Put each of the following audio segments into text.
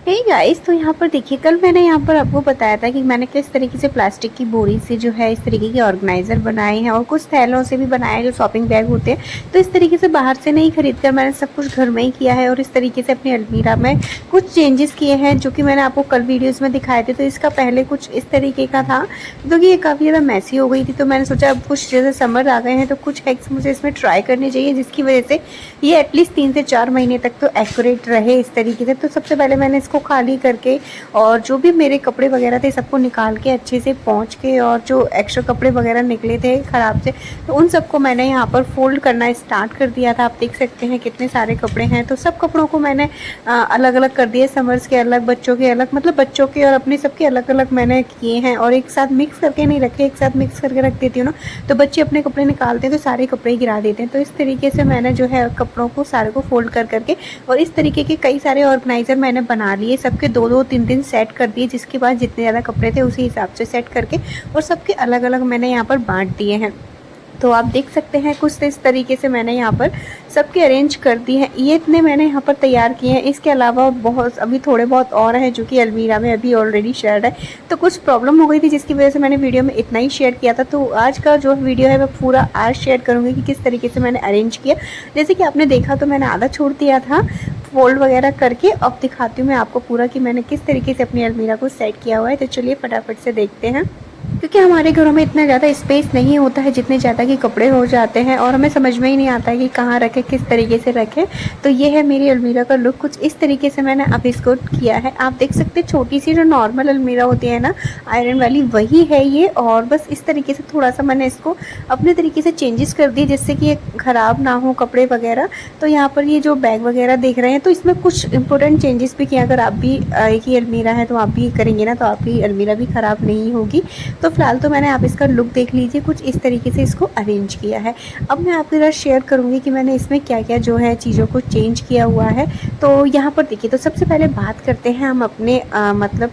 Hey guys, तो यहाँ पर देखिए, कल मैंने यहाँ पर आपको बताया था कि मैंने किस तरीके से प्लास्टिक की बोरी से जो है इस तरीके के ऑर्गेनाइज़र बनाए हैं और कुछ थैलों से भी बनाए हैं जो शॉपिंग बैग होते हैं। तो इस तरीके से बाहर से नहीं खरीद कर मैंने सब कुछ घर में ही किया है और इस तरीके से अपनी अलमीरा में कुछ चेंजेस किए हैं जो कि मैंने आपको कल वीडियोज़ में दिखाए थे। तो इसका पहले कुछ इस तरीके का था, क्योंकि ये काफ़ी ज़्यादा मैसी हो गई थी। तो मैंने सोचा अब कुछ जैसे समर आ गए हैं तो कुछ हैक्स मुझे इसमें ट्राई करने चाहिए, जिसकी वजह से ये एटलीस्ट 3 से 4 महीने तक तो एक्यूरेट रहे इस तरीके से। तो सबसे पहले मैंने इसको खाली करके और जो भी मेरे कपड़े वगैरह थे सबको निकाल के अच्छे से पोंछ के, और जो एक्स्ट्रा कपड़े वगैरह निकले थे ख़राब से, तो उन सबको मैंने यहाँ पर फोल्ड करना स्टार्ट कर दिया था। आप देख सकते हैं कितने सारे कपड़े हैं। तो सब कपड़ों को मैंने अलग अलग कर दिए, समर्स के अलग, बच्चों के अलग, मतलब बच्चों के और अपने सबके अलग अलग मैंने किए हैं। और एक साथ मिक्स करके नहीं रखे, एक साथ मिक्स करके रख देती हूँ ना, तो बच्चे अपने कपड़े निकालते हैं तो सारे कपड़े ही गिरा देते हैं। तो इस तरीके से मैंने जो है कपड़ों को सारे को फोल्ड कर करके और इस तरीके के कई सारे ऑर्गेनाइज़र मैंने बना लिए, सबके 2-2 3-3 सेट कर दिए, जिसके बाद जितने ज़्यादा कपड़े थे उसी हिसाब से सेट करके और सबके अलग अलग मैंने यहाँ पर बांट दिए हैं। तो आप देख सकते हैं कुछ इस तरीके से मैंने यहाँ पर सबके अरेंज कर दी है। ये इतने मैंने यहाँ पर तैयार किए हैं। इसके अलावा बहुत अभी थोड़े बहुत और हैं जो कि अलमीरा में अभी ऑलरेडी शेयर है। तो कुछ प्रॉब्लम हो गई थी जिसकी वजह से मैंने वीडियो में इतना ही शेयर किया था। तो आज का जो वीडियो है मैं पूरा आज शेयर करूँगी कि किस तरीके से मैंने अरेंज किया। जैसे कि आपने देखा तो मैंने आधा छोड़ दिया था फोल्ड वगैरह करके। अब दिखाती हूँ मैं आपको पूरा कि मैंने किस तरीके से अपनी अलमीरा को सेट किया हुआ है। तो चलिए फटाफट से देखते हैं, क्योंकि हमारे घरों में इतना ज़्यादा स्पेस नहीं होता है जितने ज़्यादा कि कपड़े हो जाते हैं और हमें समझ में ही नहीं आता है कि कहाँ रखें, किस तरीके से रखें। तो ये है मेरी अलमीरा का लुक, कुछ इस तरीके से मैंने अब इसको किया है। आप देख सकते हैं छोटी सी जो नॉर्मल अलमीरा होती है ना, आयरन वाली, वही है ये। और बस इस तरीके से थोड़ा सा मैंने इसको अपने तरीके से चेंजेस कर दिए जिससे कि ये ख़राब ना हो कपड़े वगैरह। तो यहाँ पर ये जो बैग वगैरह देख रहे हैं तो इसमें कुछ इंपॉर्टेंट चेंजेस भी किए। अगर आप भी एक ही अलमीरा है तो आप भी करेंगे ना तो आपकी अलमीरा भी ख़राब नहीं होगी। तो फिलहाल तो मैंने आप इसका लुक देख लीजिए, कुछ इस तरीके से इसको अरेंज किया है। अब मैं आपके साथ शेयर करूंगी कि मैंने इसमें क्या क्या जो है चीज़ों को चेंज किया हुआ है। तो यहाँ पर देखिए, तो सबसे पहले बात करते हैं हम अपने मतलब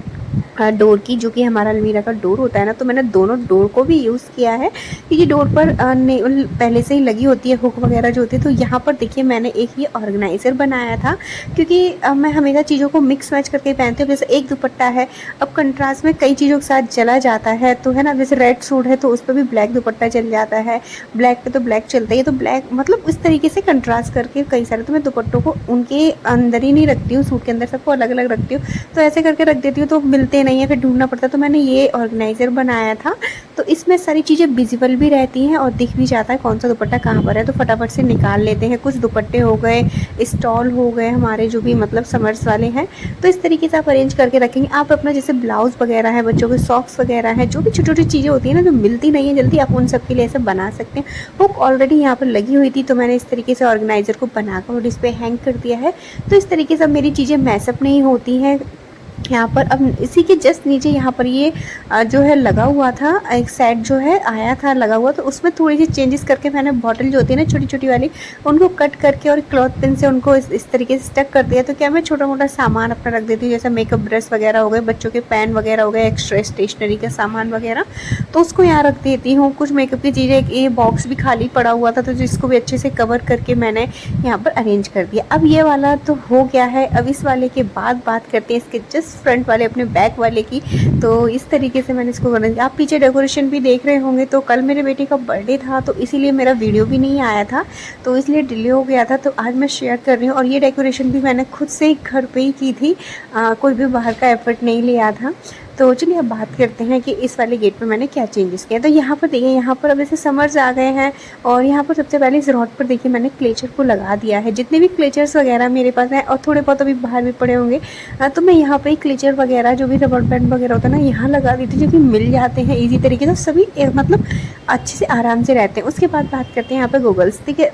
डोर की, जो कि हमारा अलमीरा का डोर होता है ना। तो मैंने दोनों डोर को भी यूज़ किया है, क्योंकि डोर पर नेल पहले से ही लगी होती है, हुक वगैरह जो होती है। तो यहाँ पर देखिए मैंने एक ये ऑर्गेनाइज़र बनाया था, क्योंकि मैं हमेशा चीज़ों को मिक्स मैच करके पहनती हूँ। जैसे एक दुपट्टा है, अब कंट्रास्ट में कई चीज़ों के साथ चला जाता है, तो है ना। जैसे रेड सूट है तो उस पर भी ब्लैक दुपट्टा चल जाता है, ब्लैक पे तो ब्लैक चलता है। तो ब्लैक मतलब इस तरीके से कंट्रास्ट करके कई सारे, तो मैं दुपट्टों को उनके अंदर ही नहीं रखती हूँ, सूट के अंदर सबको अलग अलग रखती हूँ। तो ऐसे करके रख देती हूँ तो मिलते नहीं है, फिर ढूंढना पड़ता है। तो मैंने ये ऑर्गेनाइज़र बनाया था, तो इसमें सारी चीज़ें विजिबल भी रहती हैं और दिख भी जाता है कौन सा दुपट्टा कहाँ पर है। तो फटाफट से निकाल लेते हैं। कुछ दुपट्टे हो गए, स्टॉल हो गए हमारे जो भी मतलब समर्स वाले हैं। तो इस तरीके से आप अरेंज करके रखेंगे। आप अपना जैसे ब्लाउज़ वगैरह है, बच्चों के सॉक्स वगैरह है, जो भी छोटी छोटी चीज़ें होती है ना जो मिलती नहीं है जल्दी, आप उन सब के लिए ऐसे बना सकते हैं। हुक ऑलरेडी यहाँ पर लगी हुई थी तो मैंने इस तरीके से ऑर्गेनाइज़र को बनाकर और इस पर हैंग कर दिया है। तो इस तरीके से मेरी चीज़ें मैसअप नहीं होती हैं यहाँ पर। अब इसी के जस्ट नीचे यहाँ पर ये जो है लगा हुआ था, एक सेट जो है आया था लगा हुआ, तो उसमें थोड़ी सी चेंजेस करके मैंने बॉटल जो होती है ना छोटी छोटी वाली, उनको कट करके और क्लॉथ पिन से उनको इस तरीके से स्टक कर दिया। तो क्या मैं छोटा मोटा सामान अपना रख देती हूँ, जैसे मेकअप ब्रश वगैरह हो गए, बच्चों के पेन वगैरह हो गए, एक्स्ट्रा स्टेशनरी का सामान वगैरह, तो उसको यहाँ रख देती हूँ। कुछ मेकअप की चीज़ें, ये बॉक्स भी खाली पड़ा हुआ था तो जिसको भी अच्छे से कवर करके मैंने यहाँ पर अरेंज कर दिया। अब ये वाला तो हो गया है। अब इस वाले के बाद बात करते हैं इसके जस्ट फ्रंट वाले, अपने बैक वाले की। तो इस तरीके से मैंने इसको करना दिया। आप पीछे डेकोरेशन भी देख रहे होंगे। तो कल मेरे बेटे का बर्थडे था तो इसीलिए मेरा वीडियो भी नहीं आया था, तो इसलिए डिले हो गया था। तो आज मैं शेयर कर रही हूँ। और ये डेकोरेशन भी मैंने खुद से ही घर पे ही की थी, कोई भी बाहर का एफर्ट नहीं लिया था। तो चलिए अब बात करते हैं कि इस वाले गेट पे मैंने क्या चेंजेस किया। तो यहाँ पर देखिए, यहाँ पर अब ऐसे समर्स आ गए हैं और यहाँ पर सबसे पहले इस रॉड पर देखिए मैंने क्लेचर को लगा दिया है। जितने भी क्लेचर्स वगैरह मेरे पास हैं और थोड़े बहुत अभी बाहर भी पड़े होंगे, तो मैं यहाँ पे क्लेचर वगैरह जो भी रबर बैंड वगैरह होता है ना, यहाँ लगा दी थी, जो कि मिल जाते हैं ईजी तरीके से, सभी मतलब अच्छे से आराम से रहते हैं। उसके बाद बात करते हैं यहाँ पर गूगल्स। ठीक है,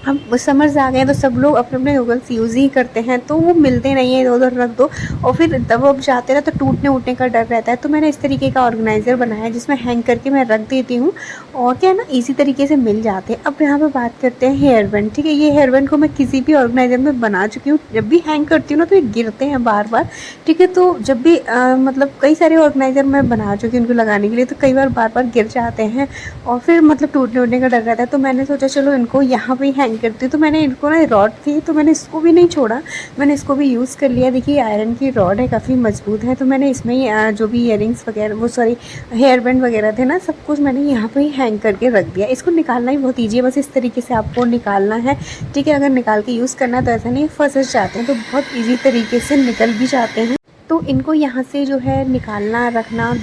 हम समर्स आ गए हैं तो सब लोग अपने अपने गूगल्स यूज़ ही करते हैं, तो वो मिलते नहीं है, इधर उधर रख दो और फिर जब अब जाते ना तो टूटने उठने का डर रहता है। तो मैंने इस तरीके का ऑर्गेनाइज़र बनाया है जिसमें हैंग करके मैं रख देती हूँ और क्या है ना, इसी तरीके से मिल जाते हैं। अब यहाँ पे बात करते हैं हेयर बैंड। ठीक है, ये हेयर बैंड को मैं किसी भी ऑर्गेनाइज़र में बना चुकी हूँ। जब भी हैंग करती हूँ ना तो ये गिरते हैं बार बार। ठीक है, तो जब भी मतलब कई सारे ऑर्गेनाइज़र मैं बना चुकी हूँ उनको लगाने के लिए, तो कई बार बार गिर जाते हैं और फिर मतलब टूटने उठने का डर रहता है। तो मैंने सोचा चलो इनको यहाँ पर ही हैंग हैंग करती हूँ। तो मैंने इनको ना रॉड थी तो मैंने इसको भी नहीं छोड़ा, मैंने इसको भी यूज़ कर लिया। देखिए आयरन की रॉड है, काफ़ी मजबूत है। तो मैंने इसमें ही जो भी ईयरिंग्स वगैरह वो सॉरी हेयर बैंड वगैरह थे ना, सब कुछ मैंने यहाँ पे ही हैंग करके रख दिया। इसको निकालना ही बहुत ईजी है, बस इस तरीके से आपको निकालना है, ठीक है। अगर निकाल के यूज़ करना है तो ऐसा नहीं फंस जाते हैं, तो बहुत ईजी तरीके से निकल भी जाते हैं। तो इनको यहाँ से जो है निकालना रखना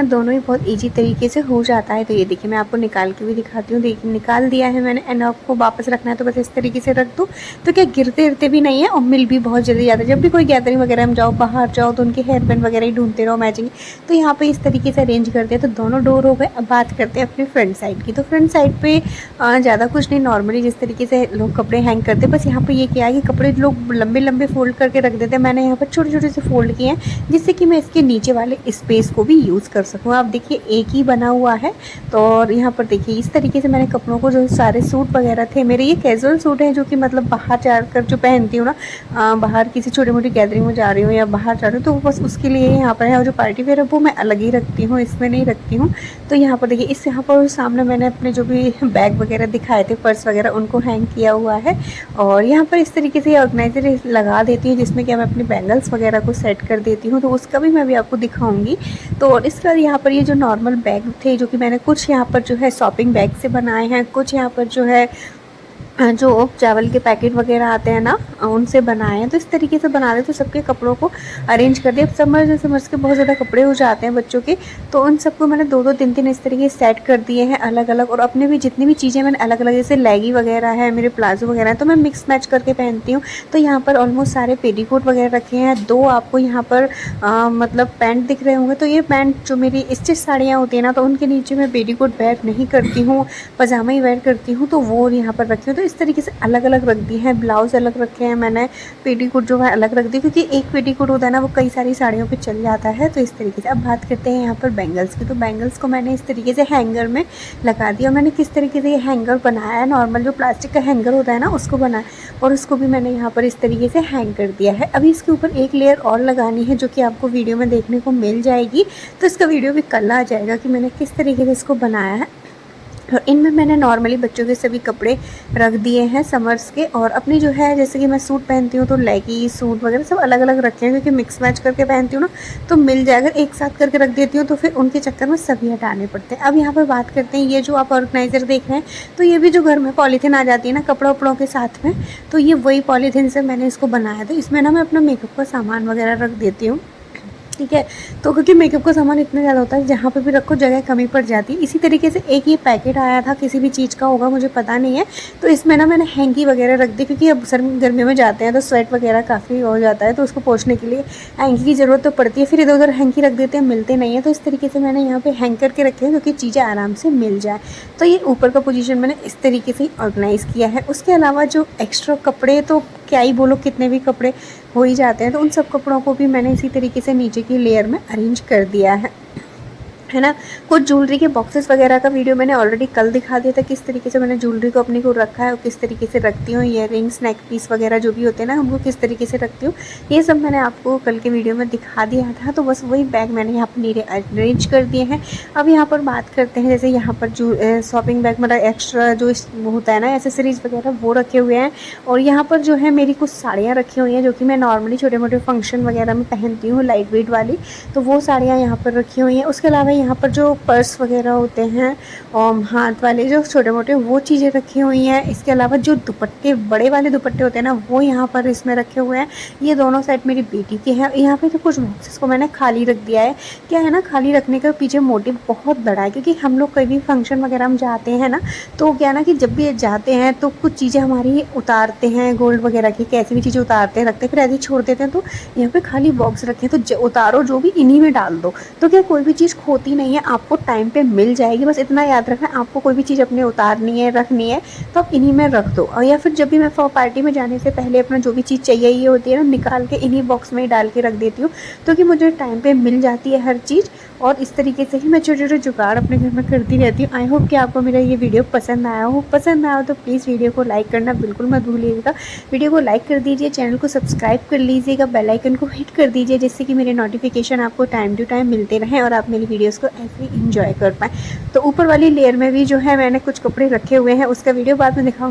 दोनों ही बहुत इजी तरीके से हो जाता है। तो ये देखिए मैं आपको निकाल के भी दिखाती हूँ। देखिए निकाल दिया है मैंने, एंड आपको वापस रखना है तो बस इस तरीके से रख दो, तो क्या गिरते भी नहीं है और मिल भी बहुत जल्दी जाता है। जब भी कोई गैदरिंग वगैरह में जाओ, बाहर जाओ, तो उनके हेयर बैंड वगैरह ही ढूंढते रहो मैचिंग। तो यहाँ पे इस तरीके से अरेंज करते हैं। तो दोनों डोर हो गए। अब बात करते हैं अपने फ्रंट साइड की। तो फ्रंट साइड पे ज़्यादा कुछ नहीं, नॉर्मली जिस तरीके से लोग कपड़े हैंग करते हैं, बस यहाँ पे ये क्या है कि कपड़े लोग लंबे लंबे फोल्ड करके रख देते हैं। मैंने यहाँ पर छोटे छोटे से फोल्ड किए हैं, जिससे कि मैं इसके नीचे वाले स्पेस को भी यूज़ कर सकूँ। आप देखिए एक ही बना हुआ है। तो और यहाँ पर देखिए इस तरीके से मैंने कपड़ों को, जो सारे सूट वगैरह थे मेरे, ये कैजुअल सूट है जो कि मतलब बाहर जाकर जो पहनती हूँ ना, बाहर किसी छोटी मोटी गैदरिंग में जा रही हूँ या बाहर जा रही हूँ, तो बस उसके लिए यहाँ पर है। और जो पार्टी वेयर है वो मैं अलग ही रखती हूँ, इसमें नहीं रखती हूँ। तो यहाँ पर देखिए इस यहाँ पर सामने मैंने अपने जो भी बैग वगैरह दिखाए थे, पर्स वगैरह, उनको हैंग किया हुआ है। और यहाँ पर इस तरीके से ऑर्गेनाइजर लगा देती हूँ, जिसमें कि मैं अपने बैंगल्स वगैरह को सेट कर देती हूँ। तो उसका भी मैं भी आपको दिखाऊंगी। तो इसका यहाँ पर ये जो नॉर्मल बैग थे, जो कि मैंने कुछ यहाँ पर जो है शॉपिंग बैग से बनाए हैं, कुछ यहाँ पर जो है जो चावल के पैकेट वगैरह आते हैं ना, उनसे बनाए हैं। तो इस तरीके से बना रहे, तो सबके कपड़ों को अरेंज कर दिया। अब समर्स के बहुत ज़्यादा कपड़े हो जाते हैं बच्चों के, तो उन सबको मैंने 2-2 3-3 इस तरीके से सेट कर दिए हैं अलग अलग। और अपने भी जितनी भी चीज़ें मैंने अलग अलग, जैसे लेगी वगैरह है, मेरे प्लाजो वगैरह है, तो मैं मिक्स मैच करके पहनती हूँ। तो यहाँ पर ऑलमोस्ट सारे पेटीकोट वगैरह रखे हैं। 2 आपको यहाँ पर मतलब पैंट दिख रहे होंगे। तो ये पैंट जो मेरी स्टिच साड़ियाँ होती हैं ना, तो उनके नीचे मैं पेटीकोट वेयर नहीं करती हूँ, पजामा ही वेयर करती हूँ, तो वो यहाँ पर रखी हूँ। तो इस तरीके से अलग अलग रख दी है। ब्लाउज़ अलग रखे हैं मैंने, पेटीकोट जो है अलग रख दी, क्योंकि एक पेटीकोट होता है ना, वो कई सारी साड़ियों पे चल जाता है। तो इस तरीके से अब बात करते हैं यहाँ पर बैंगल्स की। तो बैंगल्स को मैंने इस तरीके से हैंगर में लगा दिया। मैंने किस तरीके से ये हैंगर बनाया है, नॉर्मल जो प्लास्टिक का हैंगर होता है ना, उसको बनाया, और उसको भी मैंने यहाँ पर इस तरीके से हैंग कर दिया है। अभी इसके ऊपर एक लेयर और लगानी है, जो कि आपको वीडियो में देखने को मिल जाएगी। तो इसका वीडियो भी कल आ जाएगा कि मैंने किस तरीके से इसको बनाया है। और इनमें मैंने नॉर्मली बच्चों के सभी कपड़े रख दिए हैं समर्स के। और अपनी जो है, जैसे कि मैं सूट पहनती हूँ तो लेगी सूट वगैरह सब अलग अलग रखे हैं, क्योंकि मिक्स मैच करके पहनती हूँ ना, तो मिल जाए। अगर एक साथ करके रख देती हूँ तो फिर उनके चक्कर में सभी हटाने पड़ते हैं। अब यहाँ पर बात करते हैं, ये जो आप ऑर्गेनाइज़र देख रहे हैं, तो ये भी जो घर में पॉलीथीन आ जाती है ना कपड़ों वपड़ों के साथ में, तो ये वही पॉलीथीन से मैंने इसको बनाया था। इसमें ना मैं अपना मेकअप का सामान वगैरह रख देती हूँ, ठीक है। तो क्योंकि मेकअप का सामान इतना ज़्यादा होता है, जहाँ पे भी रखो जगह कमी पड़ जाती है। इसी तरीके से एक ये पैकेट आया था, किसी भी चीज़ का होगा, मुझे पता नहीं है। तो इसमें ना मैंने हैंकी वगैरह रख दी, क्योंकि अब गर्मी में जाते हैं तो स्वेट वगैरह काफ़ी हो जाता है, तो उसको पोंछने के लिए हैंकी की ज़रूरत तो पड़ती है। फिर इधर उधर हैंकी रख देते हैं, मिलते नहीं है। तो इस तरीके से मैंने यहाँ पर हैंग करके रखे हैं, क्योंकि चीज़ें आराम से मिल जाए। तो ये ऊपर का पोजीशन मैंने इस तरीके से ऑर्गेनाइज़ किया है। उसके अलावा जो एक्स्ट्रा कपड़े, तो क्या ही बोलो, कितने भी कपड़े हो ही जाते हैं, तो उन सब कपड़ों को भी मैंने इसी तरीके से नीचे की लेयर में अरेंज कर दिया है ना। कुछ ज्वेलरी के बॉक्सेस वगैरह का वीडियो मैंने ऑलरेडी कल दिखा दिया था, किस तरीके से मैंने ज्वेलरी को अपनी को रखा है और किस तरीके से रखती हूँ। ईयररिंग्स, नेक पीस वगैरह जो भी होते हैं ना, हमको किस तरीके से रखती हूँ, ये सब मैंने आपको कल के वीडियो में दिखा दिया था। तो बस वही बैग मैंने यहाँ पर अरेंज कर दिए हैं। अब यहाँ पर बात करते हैं, जैसे यहाँ पर जो शॉपिंग बैग मेरा एक्स्ट्रा जो होता है ना, एसेसरीज़ वगैरह, वो रखे हुए हैं। और यहाँ पर जो है मेरी कुछ साड़ियाँ रखी हुई हैं, जो कि मैं नॉर्मली छोटे मोटे फंक्शन वगैरह में पहनती हूँ, लाइट वेट वाली, तो वो साड़ियाँ यहाँ पर रखी हुई हैं। उसके अलावा यहाँ पर जो पर्स वगैरह होते हैं और हाथ वाले जो छोटे मोटे, वो चीज़ें रखी हुई हैं। इसके अलावा जो दुपट्टे, बड़े वाले दुपट्टे होते हैं ना, वो यहाँ पर इसमें रखे हुए हैं। ये दोनों सेट मेरी बेटी के हैं। यहाँ पे तो कुछ बॉक्सेस को मैंने खाली रख दिया है। क्या है ना, खाली रखने का पीछे मोटिव बहुत बड़ा है, क्योंकि हम लोग कभी फंक्शन वगैरह में जाते हैं ना, तो क्या ना कि जब भी जाते हैं तो कुछ चीज़ें हमारी उतारते हैं, गोल्ड वगैरह की कैसी भी चीज़ें उतारते हैं, रखते हैं, फिर ऐसे ही छोड़ देते हैं। तो यहाँ पे खाली बॉक्स रखे हैं, तो उतारो जो भी, इन्हीं में डाल दो। तो क्या कोई भी चीज़ खोती नहीं है, आपको टाइम पे मिल जाएगी। बस इतना याद रखना, आपको कोई भी चीज़ अपने उतारनी है, रखनी है, तो आप इन्हीं में रख दो। और या फिर जब भी मैं पार्टी में जाने से पहले अपना जो भी चीज़ चाहिए ये होती है ना, निकाल के इन्हीं बॉक्स में ही डाल के रख देती हूँ, तो कि मुझे टाइम पे मिल जाती है हर चीज़। और इस तरीके से ही मैं छोटे छोटे जुगाड़ अपने घर में करती रहती हूँ। आई होप कि आपको मेरा ये वीडियो पसंद आया हो। तो प्लीज़ वीडियो को लाइक करना बिल्कुल मत भूलिएगा। वीडियो को लाइक कर दीजिए, चैनल को सब्सक्राइब कर लीजिएगा, बेल आइकन को हिट कर दीजिए, जिससे कि मेरे नोटिफिकेशन आपको टाइम टू टाइम मिलते रहें और आप मेरी वीडियोज़ उसको ऐसे ही इंजॉय कर पाएँ। तो ऊपर वाली लेयर में भी जो है मैंने कुछ कपड़े रखे हुए हैं, उसका वीडियो बाद में दिखाऊँगी।